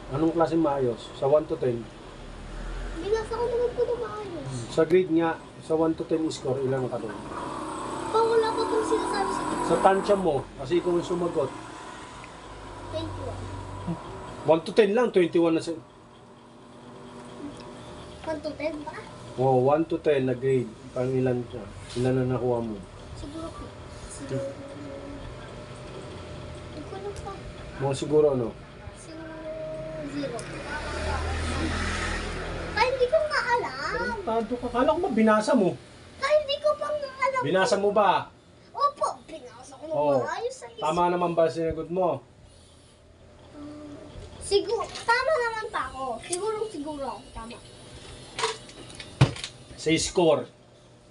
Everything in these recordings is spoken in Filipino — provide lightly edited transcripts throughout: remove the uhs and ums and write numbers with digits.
Anong klase maayos? Sa 1 to 10? Binasa ko naman po na maayos. Sa grade nga, sa 1 to 10 score, ilan ka doon? Pa, wala pa itong sinasabi sa Sa tansya mo, kasi ikaw yung sumagot. 21. 1 to 10 lang, 21 na sa... 1 to 10 ba? Wow, 1 to 10 na grade. Pang ilan siya? Ilan na nakuha mo? Siguro po. Siguro. Hindi ko alam pa. Mga siguro ano? Siguro 0. Kaya hindi ko nga alam. Tanto ka. Kala ko ba binasa mo? Kaya hindi ko pang alam. Binasa mo ba? Opo, binasa ko ng Oo. maayos sa isip. Tama naman ba sinagot mo? Siguro, tama naman pa ako. Siguro ako tama. Sa score,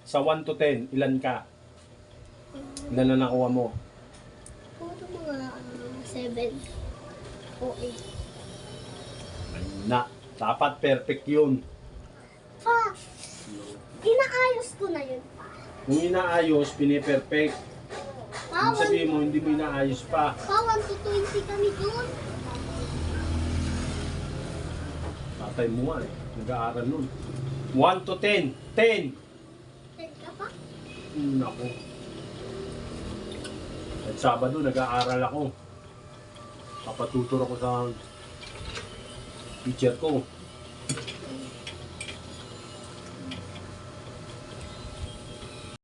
sa 1 to 10, ilan ka? Ilan na nakuha mo? Puro mga 7 o 8. Ayun na. Dapat perfect yun. Pa, inaayos ko na yun pa. Kung inaayos, piniperfect. Pa, Kung sabihin mo, hindi mo inaayos pa. 1 to 20 kami dun. Tatay mo nga eh. Nag-aaral nun. 1 to 10. 10! 10 ka pa? Naku. At Sabado, nag-aaral ako. Papatutor ako sa teacher ko.